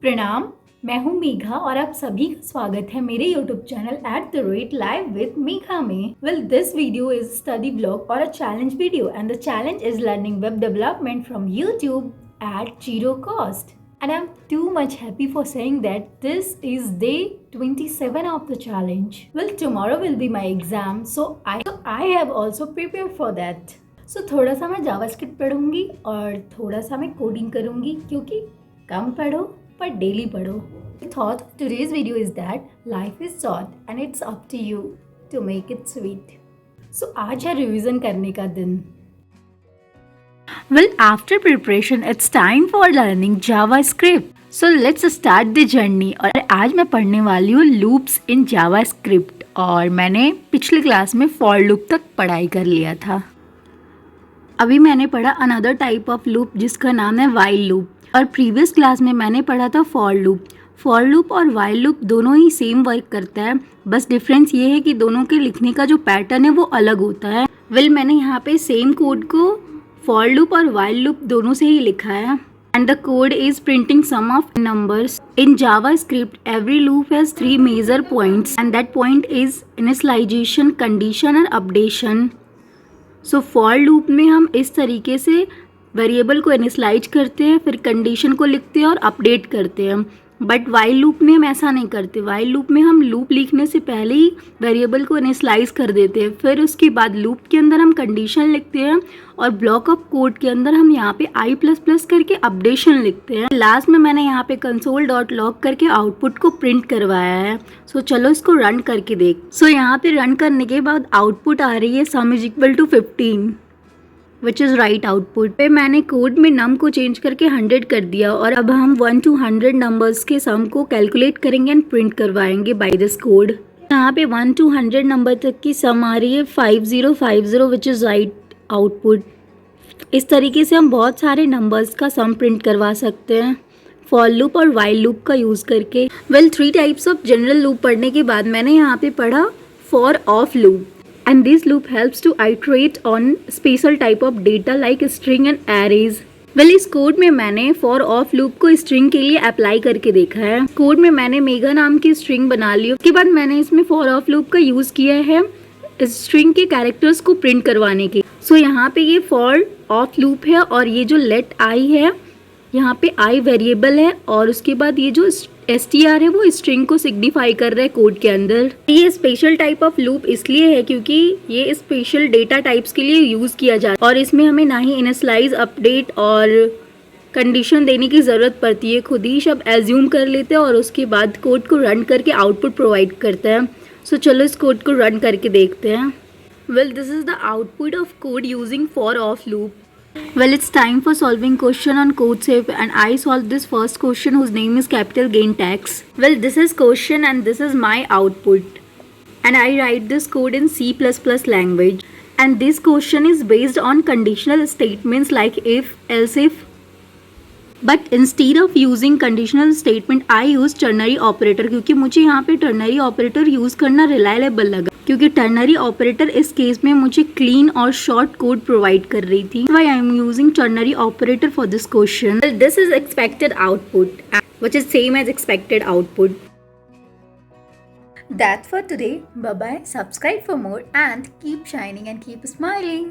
प्रणाम, मैं हूँ मेघा और आप सभी का स्वागत है मेरे YouTube channel @live with Megha में। Well, this video is a study vlog or a challenge video and the challenge is learning web development from YouTube at zero cost. And I'm too much happy for saying that this is day 27 of the challenge. Well, tomorrow will be my exam, so I have also prepared for that. So थोड़ा सा मैं JavaScript पढ़ूंगी और थोड़ा सा मैं coding करूंगी क्योंकि कम पढ़ो पर डेली पढ़ो। The thought of today's video is that life is short and it's up to you to make it sweet. So आज है रिवीजन करने का दिन। Well, after preparation, it's time for learning JavaScript. So let's start the journey. और आज मैं पढ़ने वाली हूँ loops in JavaScript और मैंने पिछली क्लास में for loop तक पढ़ाई कर लिया था। अभी मैंने पढ़ा अनदर टाइप ऑफ लूप जिसका नाम है वाइल लूप और प्रीवियस क्लास में मैंने पढ़ा था फॉर लूप। फॉर लूप और वाइल लूप दोनों ही सेम वर्क करता है, बस डिफरेंस ये है कि दोनों के लिखने का जो पैटर्न है वो अलग होता है। मैंने यहाँ पे सेम कोड को फॉर लूप और वाइल लूप दोनों से ही लिखा है and the code is printing sum of numbers. In JavaScript, every loop has 3 major points and that point is initialization, condition और updation. सो फॉर लूप में हम इस तरीके से वेरिएबल को इनिशियलाइज करते हैं, फिर कंडीशन को लिखते हैं और अपडेट करते हैं। बट वाइल लूप में हम ऐसा नहीं करते। वाइल लूप में हम लूप लिखने से पहले ही वेरिएबल को इनिशियलाइज कर देते हैं, फिर उसके बाद लूप के अंदर हम कंडीशन लिखते हैं और ब्लॉक ऑफ कोड के अंदर हम यहाँ पे i++ करके अपडेशन लिखते हैं। लास्ट में मैंने यहाँ पे console.log करके आउटपुट को प्रिंट करवाया है। सो चलो इसको रन करके देख। सो यहाँ पे रन करने के बाद आउटपुट आ रही है sum = 15 which is right output. पे मैंने कोड में नम को चेंज करके 100 कर दिया और अब हम 1 to 100 नंबर्स के सम को कैलकुलेट करेंगे एंड प्रिंट करवाएंगे बाय दिस कोड। यहाँ पे 1 to 100 नंबर तक की सम आ रही है 5050 विच इज़ राइट आउटपुट। इस तरीके से हम बहुत सारे नंबर्स का सम प्रिंट करवा सकते हैं फॉर लूप और वाइल लूप का यूज़ करके। 3 टाइप्स ऑफ जनरल लूप पढ़ने के बाद मैंने यहाँ पे पढ़ा for of loop and this loop helps to iterate on special type of data like string and arrays. इस कोड में मैंने for of loop को string के लिए अप्लाई करके देखा है। कोड में मैंने मेगा नाम की string बना ली, उसके बाद मैंने इसमें for of loop का यूज़ किया है string के कैरेक्टर्स को प्रिंट करवाने के। सो यहाँ पे ये for of loop है और ये जो let I है, यहाँ पे I वेरिएबल है और उसके बाद ये जो str है वो स्ट्रिंग को सिग्निफाई कर रहा है कोड के अंदर। ये स्पेशल टाइप ऑफ लूप इसलिए है क्योंकि ये स्पेशल डेटा टाइप्स के लिए यूज़ किया जाता है और इसमें हमें ना ही इनिशियलाइज, अपडेट और कंडीशन देने की ज़रूरत पड़ती है। खुद ही सब एज्यूम कर लेते हैं और उसके बाद कोड को रन करके आउटपुट प्रोवाइड करता है। सो चलो इस कोड को रन करके देखते हैं। This is the output of code using for of loop. It's time for solving question on CodeSafe and I solved this first question whose name is capital gain tax. This is question and this is my output and I write this code in C++ language and this question is based on conditional statements like if, else if. But instead of using conditional statement I use ternary operator क्योंकि मुझे यहाँ पे ternary operator use करना reliable लगा क्योंकि ternary operator इस case में मुझे clean और short code प्रोवाइड कर रही थी। Why I am using ternary operator for this question? This is expected output which is same as expected output. That's for today. Bye bye. Subscribe for more and keep shining and keep smiling.